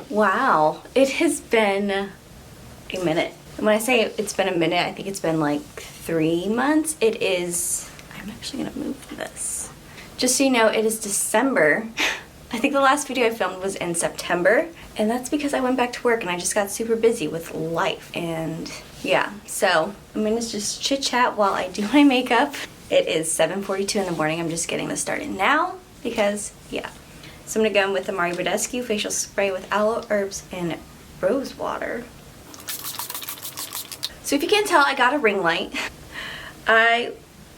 Wow, it has been a minute. And when I say it's been a minute, I think it's been like 3 months. It is, I'm actually gonna move this. Just so you know, it is December. I think the last video I filmed was in September, and that's because I went back to work and I just got super busy with life. And yeah, so I'm gonna just chit chat while I do my makeup. It is 7:42 in the morning. I'm just getting this started now because, yeah. So I'm gonna go in with the Mario Badescu facial spray with aloe, herbs, and rose water. So if you can't tell, I got a ring light.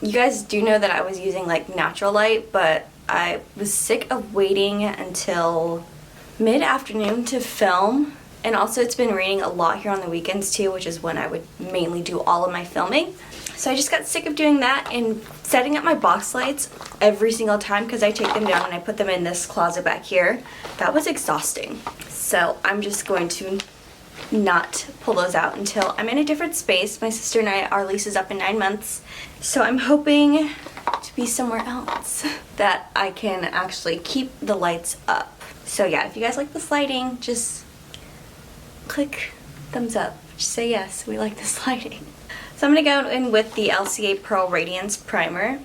You guys do know that I was using like natural light, but I was sick of waiting until mid-afternoon to film. And also it's been raining a lot here on the weekends too, which is when I would mainly do all of my filming. So I just got sick of doing that and setting up my box lights every single time because I take them down and I put them in this closet back here. That was exhausting. So I'm just going to not pull those out until I'm in a different space. My sister and I, our lease is up in 9 months. So I'm hoping to be somewhere else that I can actually keep the lights up. So yeah, if you guys like this lighting, just click thumbs up. Just say yes, we like this lighting. So I'm gonna go in with the LCA Pearl Radiance Primer.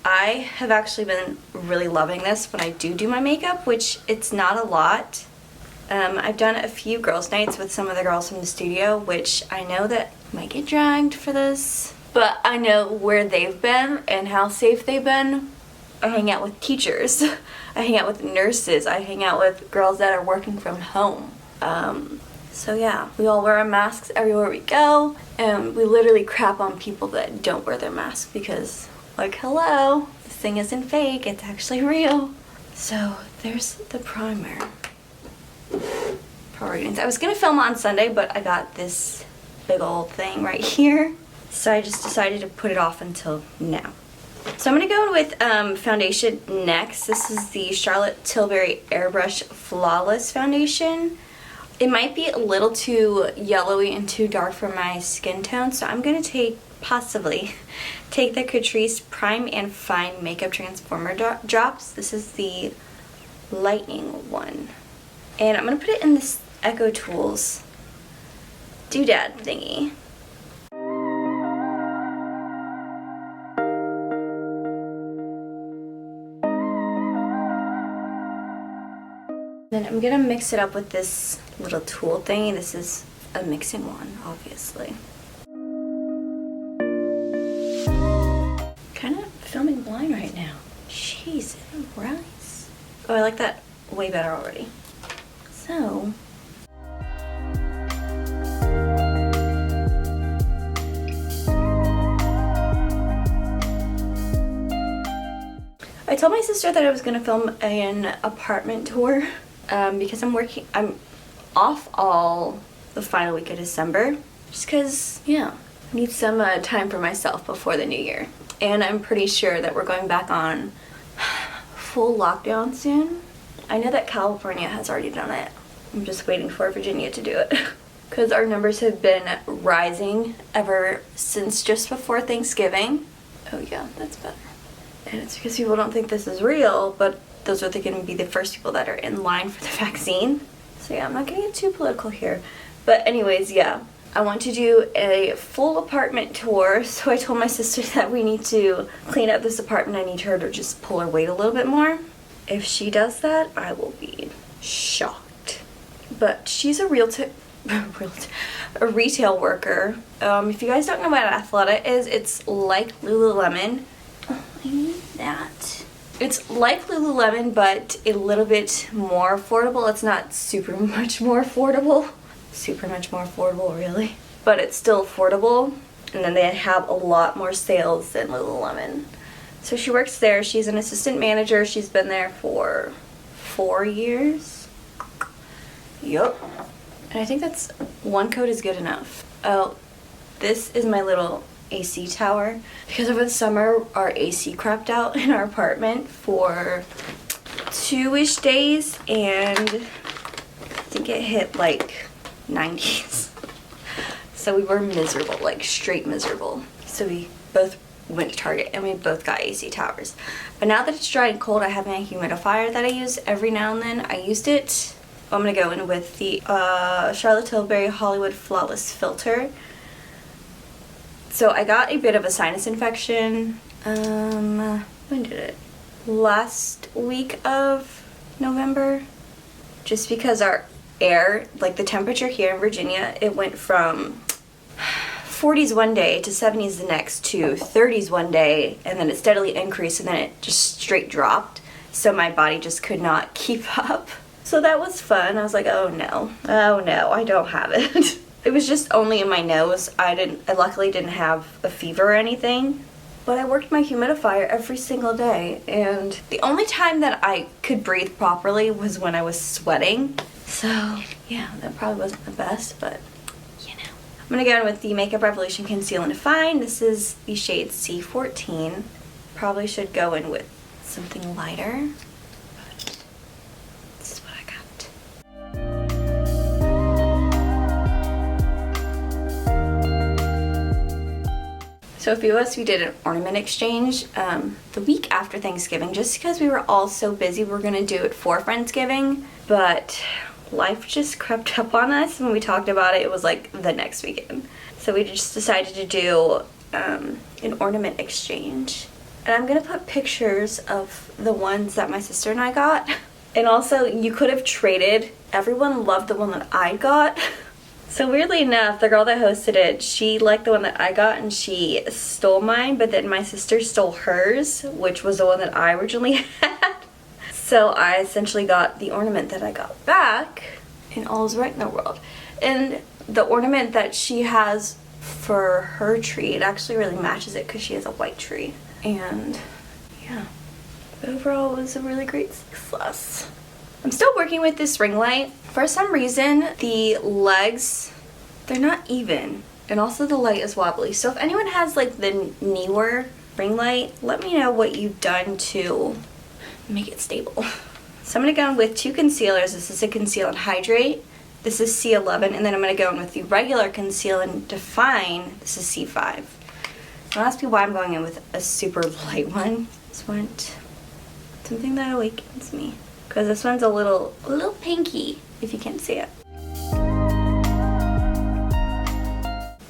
I have actually been really loving this when I do my makeup, which it's not a lot. I've done a few girls' nights with some of the girls from the studio, which I know that I might get dragged for this, but I know where they've been and how safe they've been. I hang out with teachers, I hang out with nurses, I hang out with girls that are working from home. So yeah, we all wear our masks everywhere we go, and we literally crap on people that don't wear their mask because, like, hello, this thing isn't fake, it's actually real. So there's the primer. I was gonna film on Sunday, but I got this big old thing right here, so I just decided to put it off until now. So I'm gonna go with foundation next. This is the Charlotte Tilbury Airbrush Flawless Foundation. It might be a little too yellowy and too dark for my skin tone, so I'm gonna possibly take the Catrice Prime and Fine Makeup Transformer drops. This is the lightning one. And I'm gonna put it in this Echo Tools doodad thingy. Then I'm gonna mix it up with this little tool thingy. This is a mixing one, obviously. Kind of filming blind right now. Jeez, Christ. Oh, I like that way better already. So, I told my sister that I was gonna film an apartment tour because I'm off all the final week of December, just because, yeah, I need some time for myself before the new year. And I'm pretty sure that we're going back on full lockdown soon. I know that California has already done it. I'm just waiting for Virginia to do it. Because our numbers have been rising ever since just before Thanksgiving. Oh yeah, that's better. And it's because people don't think this is real, but those are going to be the first people that are in line for the vaccine. So yeah, I'm not going to get too political here. But anyways, yeah. I want to do a full apartment tour, so I told my sister that we need to clean up this apartment. I need her to just pull her weight a little bit more. If she does that, I will be shocked. But she's a retail worker. If you guys don't know what Athleta is, it's like Lululemon. Oh, I need that. It's like Lululemon, but a little bit more affordable. It's not super much more affordable. Super much more affordable, really. But it's still affordable. And then they have a lot more sales than Lululemon. So she works there. She's an assistant manager. She's been there for 4 years. Yup. And I think that's one coat is good enough. Oh, this is my little AC tower. Because over the summer, our AC crapped out in our apartment for 2-ish days. And I think it hit like 90s. So we were miserable, like straight miserable. So we both went to Target and we both got AC towers. But now that it's dry and cold, I have a humidifier that I use every now and then. I used it I'm gonna go in with the Charlotte Tilbury Hollywood Flawless Filter. So I got a bit of a sinus infection, when did it? Last week of November. Just because our air, like the temperature here in Virginia, it went from 40s one day to 70s the next to 30s one day, and then it steadily increased and then it just straight dropped. So my body just could not keep up. So that was fun. I was like, oh no, I don't have it. It was just only in my nose. I luckily didn't have a fever or anything. But I worked my humidifier every single day, and the only time that I could breathe properly was when I was sweating. So yeah, that probably wasn't the best, but you know. I'm gonna go in with the Makeup Revolution Conceal and Define. This is the shade C14. Probably should go in with something lighter. So a few of us, we did an ornament exchange the week after Thanksgiving, just because we were all so busy. We were gonna do it for Friendsgiving, but life just crept up on us. When we talked about it, it was like the next weekend. So we just decided to do an ornament exchange. And I'm gonna put pictures of the ones that my sister and I got. And also, you could have traded. Everyone loved the one that I got. So weirdly enough, the girl that hosted it, she liked the one that I got and she stole mine, but then my sister stole hers, which was the one that I originally had. So I essentially got the ornament that I got back, and all is right in the world. And the ornament that she has for her tree, it actually really matches it because she has a white tree. And yeah, but overall it was a really great success. I'm still working with this ring light. For some reason, the legs, they're not even. And also the light is wobbly. So if anyone has like the newer ring light, let me know what you've done to make it stable. So I'm gonna go in with two concealers. This is a Conceal and Hydrate. This is C11. And then I'm gonna go in with the regular Conceal and Define. This is C5. Don't ask me why I'm going in with a super light one. Just want something that awakens me. Because this one's a little pinky, if you can't see it.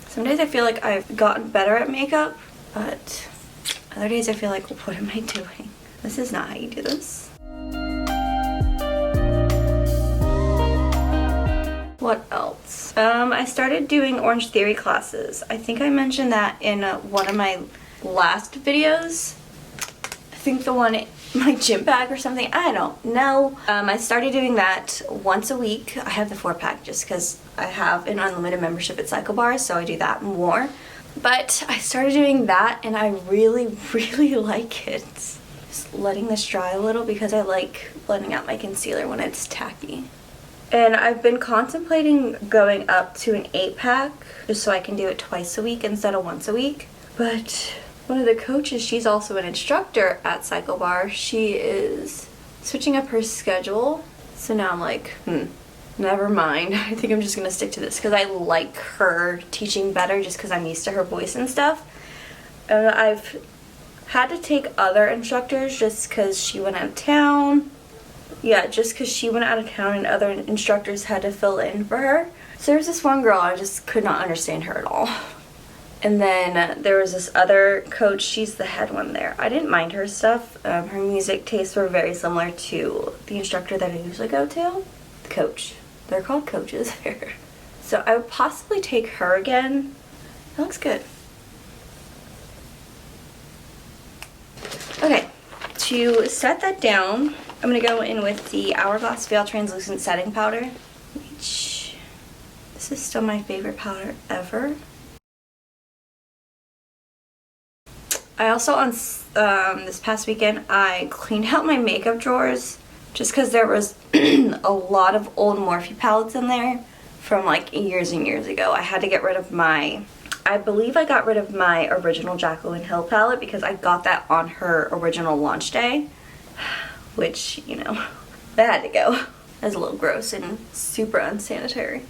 Some days I feel like I've gotten better at makeup, but other days I feel like, what am I doing? This is not how you do this. What else? I started doing Orange Theory classes. I think I mentioned that in one of my last videos. I think the one my gym bag or something, I don't know. I started doing that once a week. I have the 4-pack just because I have an unlimited membership at Cycle Bar, so I do that more. But I started doing that and I really like it. Just letting this dry a little because I like blending out my concealer when it's tacky. And I've been contemplating going up to an 8-pack just so I can do it twice a week instead of once a week. But one of the coaches, she's also an instructor at Cycle Bar. She is switching up her schedule. So now I'm like, never mind. I think I'm just gonna stick to this because I like her teaching better just because I'm used to her voice and stuff. And I've had to take other instructors just because she went out of town. Yeah, just because she went out of town and other instructors had to fill in for her. So there's this one girl, I just could not understand her at all. And then there was this other coach, she's the head one there. I didn't mind her stuff. Her music tastes were very similar to the instructor that I usually go to. The coach. They're called coaches here. So I would possibly take her again. That looks good. Okay, to set that down, I'm going to go in with the Hourglass Veil Translucent Setting Powder, which this is still my favorite powder ever. I also, on this past weekend, I cleaned out my makeup drawers just because there was a lot of old Morphe palettes in there from like years and years ago. I had to get rid of I believe I got rid of my original Jaclyn Hill palette because I got that on her original launch day, which, you know, that had to go. That was a little gross and super unsanitary.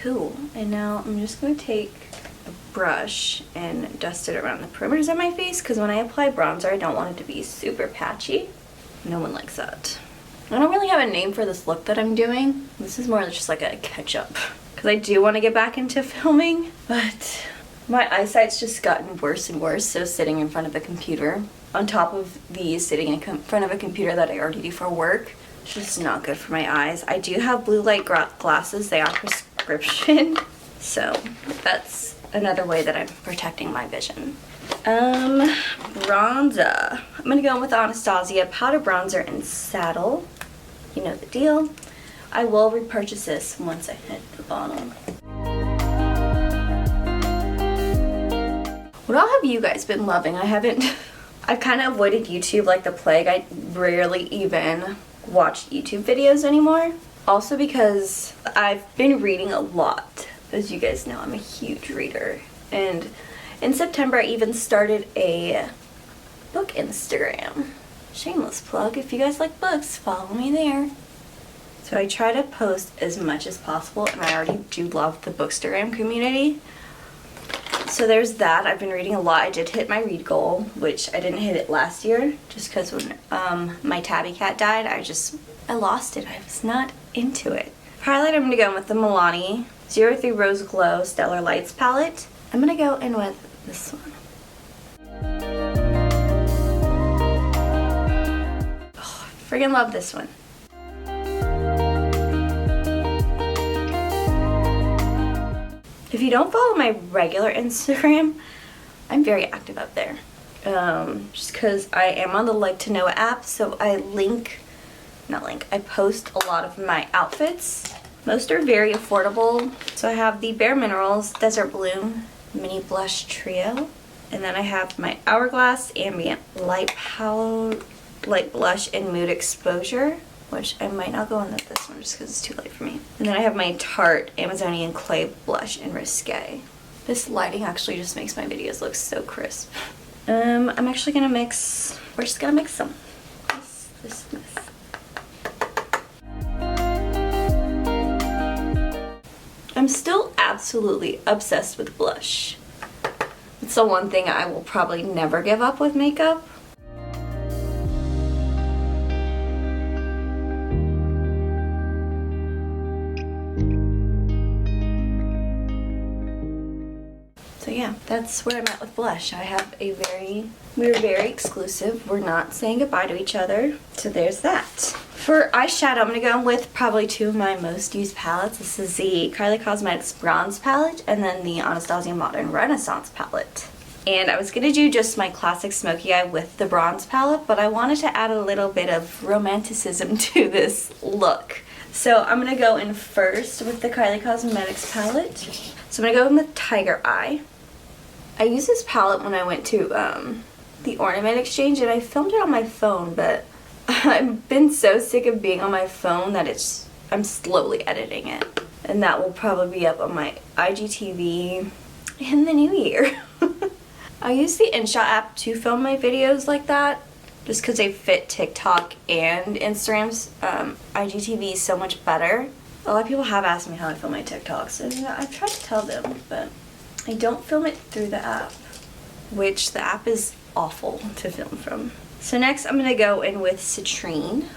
Cool, and now I'm just going to take a brush and dust it around the perimeters of my face because when I apply bronzer I don't want it to be super patchy. no one likes that. I don't really have a name for this look that I'm doing. This is more just like a catch-up. Because I do want to get back into filming, but my eyesight's just gotten worse and worse, so sitting in front of a computer, on top of sitting in front of a computer that I already do for work, it's just not good for my eyes. I do have blue light glasses. They are prescription, so that's another way that I'm protecting my vision. Bronzer. I'm gonna go in with Anastasia Powder Bronzer in Saddle. You know the deal. I will repurchase this once I hit the bottom. What all have you guys been loving? I've kind of avoided YouTube like the plague. I rarely even watch YouTube videos anymore. Also because I've been reading a lot. As you guys know, I'm a huge reader. And in September, I even started a book Instagram. Shameless plug. If you guys like books, follow me there. So I try to post as much as possible, and I already do love the Bookstagram community. So there's that. I've been reading a lot. I did hit my read goal, which I didn't hit it last year, just because when my tabby cat died, I lost it. I was not into it. For highlight, I'm going to go in with the Milani 03 Rose Glow Stellar Lights palette. I'm going to go in with this one. Oh, I freaking love this one. If you don't follow my regular Instagram, I'm very active up there. Just because I am on the Like to Know app, so I post a lot of my outfits. Most are very affordable. So I have the Bare Minerals Desert Bloom Mini Blush Trio. And then I have my Hourglass Ambient Light Blush in Mood Exposure, which I might not go in with this one just because it's too light for me. And then I have my Tarte Amazonian Clay Blush in Risque. This lighting actually just makes my videos look so crisp. I'm actually gonna mix, we're just gonna mix some. This mess. I'm still absolutely obsessed with blush. It's the one thing I will probably never give up with makeup. So yeah, that's where I'm at with blush. We're very exclusive. We're not saying goodbye to each other. So there's that. For eyeshadow, I'm gonna go with probably two of my most used palettes. This is the Kylie Cosmetics Bronze palette and then the Anastasia Modern Renaissance palette. And I was gonna do just my classic smoky eye with the bronze palette, but I wanted to add a little bit of romanticism to this look. So I'm gonna go in first with the Kylie Cosmetics palette. So I'm gonna go in with Tiger Eye. I used this palette when I went to the Ornament Exchange, and I filmed it on my phone, but I've been so sick of being on my phone that I'm slowly editing it. And that will probably be up on my IGTV in the new year. I use the InShot app to film my videos like that, just because they fit TikTok and Instagram's IGTV so much better. A lot of people have asked me how I film my TikToks, and I've tried to tell them, but I don't film it through the app, which the app is awful to film from. So next I'm gonna go in with Citrine.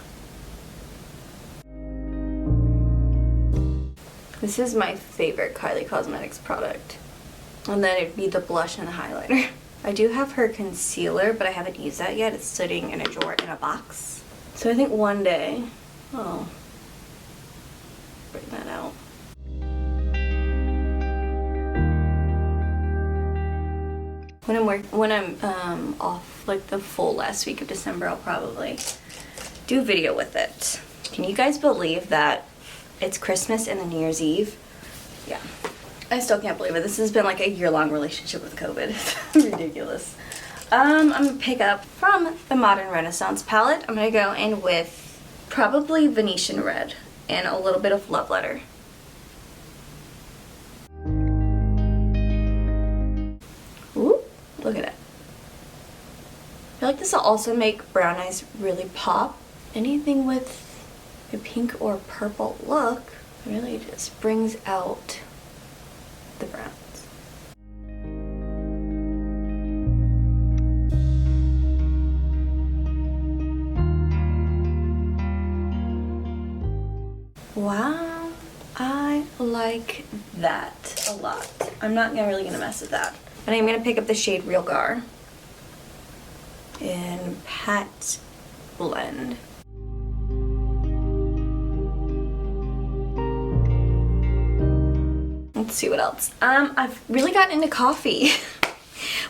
This is my favorite Kylie Cosmetics product. And then it'd be the blush and the highlighter. I do have her concealer, but I haven't used that yet. It's sitting in a drawer in a box. So I think one day I'll bring that out. When I'm off like the full last week of December, I'll probably do a video with it. Can you guys believe that it's Christmas and then New Year's Eve? Yeah. I still can't believe it. This has been like a year-long relationship with COVID. It's ridiculous. I'm gonna pick up from the Modern Renaissance palette. I'm gonna go in with probably Venetian Red and a little bit of Love Letter. Ooh, look at it. I feel like this will also make brown eyes really pop. Anything with a pink or purple look really just brings out the browns. Wow, I like that a lot. I'm not really gonna mess with that. And I'm gonna pick up the shade Real Gar in Pat Blend. Let's see what else. I've really gotten into coffee,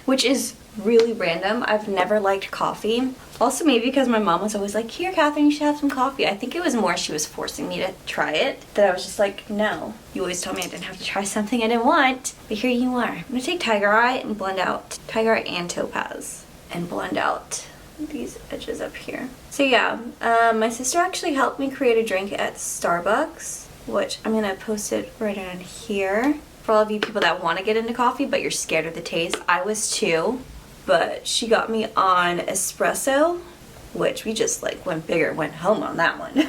which is really random. I've never liked coffee. Also maybe because my mom was always like, here Kathryn, you should have some coffee. I think it was more she was forcing me to try it, that I was just like, no. You always told me I didn't have to try something I didn't want, but here you are. I'm gonna take Tiger Eye and blend out Tiger Eye and Topaz and blend out these edges up here. So yeah, my sister actually helped me create a drink at Starbucks, which I'm gonna post it right on here. For all of you people that want to get into coffee but you're scared of the taste, I was too. But she got me on espresso, which we just like went bigger, went home on that one.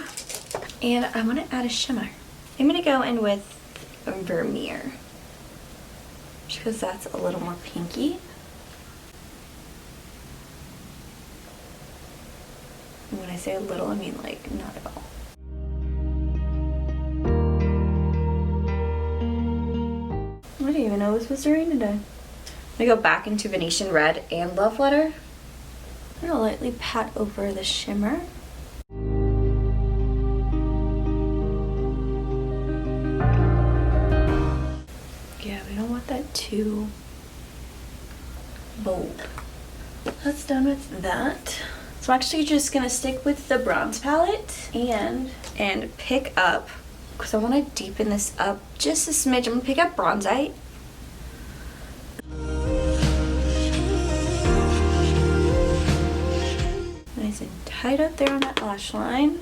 And I want to add a shimmer. I'm gonna go in with a Vermeer, just because that's a little more pinky. And when I say a little, I mean like not at all. I didn't even know it was supposed to rain today. I'm gonna go back into Venetian Red and Love Letter. I'm gonna lightly pat over the shimmer. Yeah, we don't want that too bold. That's done with that. So I'm actually just gonna stick with the bronze palette and pick up, because I want to deepen this up just a smidge. I'm gonna pick up Bronzite. Nice and tight up there on that lash line.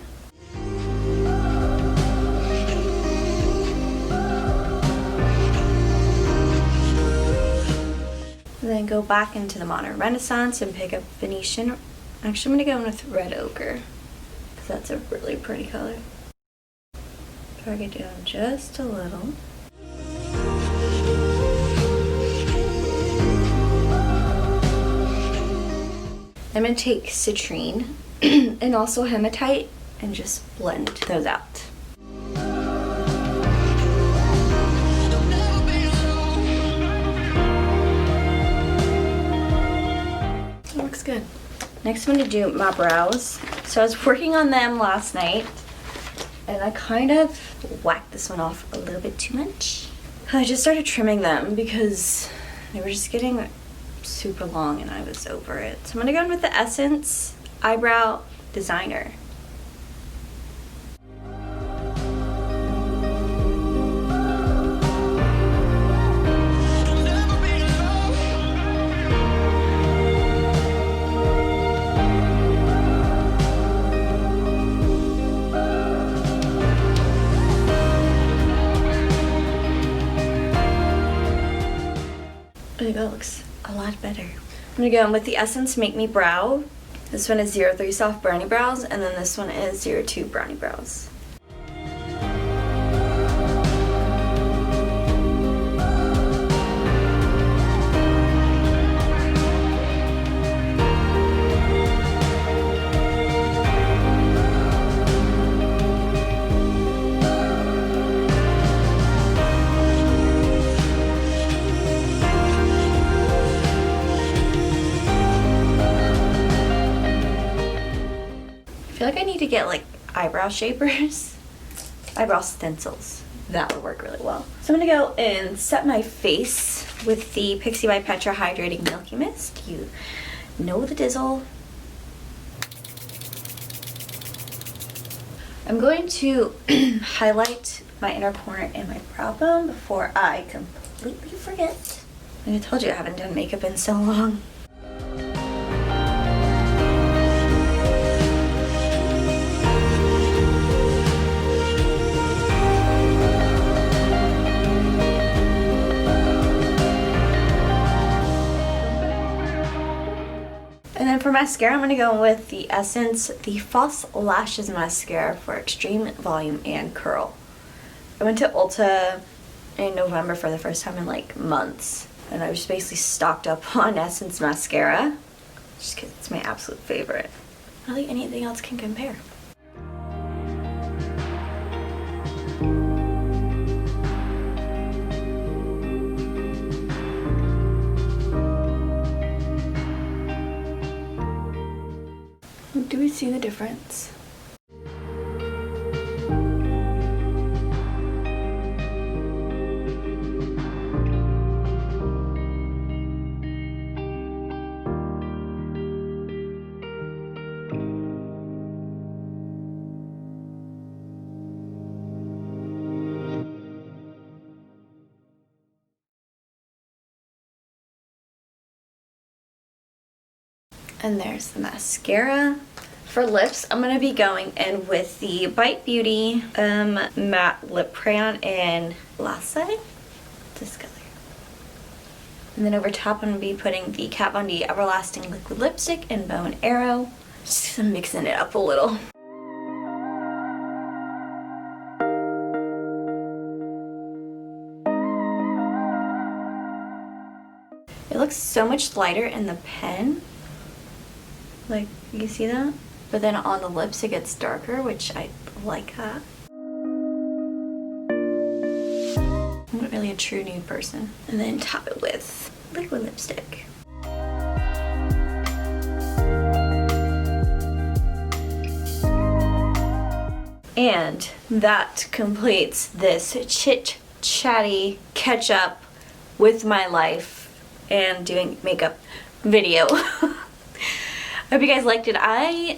And then go back into the Modern Renaissance and pick up Venetian. Actually, I'm gonna go in with Red Ochre, because that's a really pretty color. Drag it down just a little. I'm gonna take Citrine and also Hematite and just blend those out. That looks good. Next I'm gonna do my brows. So I was working on them last night and I kind of whacked this one off a little bit too much. I just started trimming them because they were just getting super long and I was over it. So I'm gonna go in with the Essence Eyebrow Designer. There you go, looks a lot better. I'm gonna go in with the Essence Make Me Brow. This one is 03 Soft Brownie Brows, and then this one is 02 Brownie Brows. I feel like I need to get like eyebrow shapers, eyebrow stencils. That would work really well. So I'm gonna go and set my face with the Pixie by Petra Hydrating Milky Mist. You know the dizzle. I'm going to highlight my inner corner and my brow bone before I completely forget. Like I told you, I haven't done makeup in so long. And then for mascara, I'm going to go with the Essence The False Lashes Mascara for extreme volume and curl. I went to Ulta in November for the first time in like months. And I was basically stocked up on Essence mascara, just because it's my absolute favorite. I don't think anything else can compare. Do we see the difference? And there's the mascara. For lips, I'm going to be going in with the Bite Beauty matte lip crayon in Lasse. This color. And then over top, I'm going to be putting the Kat Von D Everlasting Liquid Lipstick in Bow and Arrow. Just mixing it up a little. It looks so much lighter in the pen. Like, you see that? But then on the lips it gets darker, which I like that. I'm not really a true nude person. And then top it with liquid lipstick. And that completes this chit-chatty catch-up with my life and doing makeup video. I hope you guys liked it. I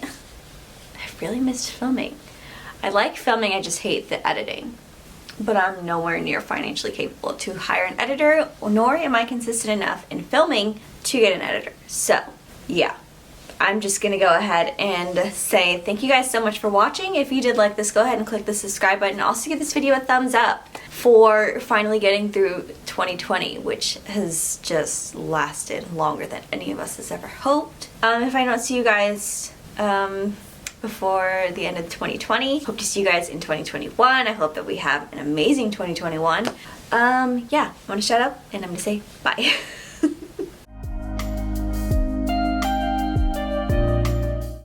really missed filming. I like filming, I just hate the editing. But I'm nowhere near financially capable to hire an editor, nor am I consistent enough in filming to get an editor. So, yeah. I'm just gonna go ahead and say thank you guys so much for watching. If you did like this, go ahead and click the subscribe button. Also give this video a thumbs up for finally getting through 2020, which has just lasted longer than any of us has ever hoped. If I don't see you guys before the end of 2020, hope to see you guys in 2021. I hope that we have an amazing 2021. Yeah, I'm gonna shut up and I'm gonna say bye.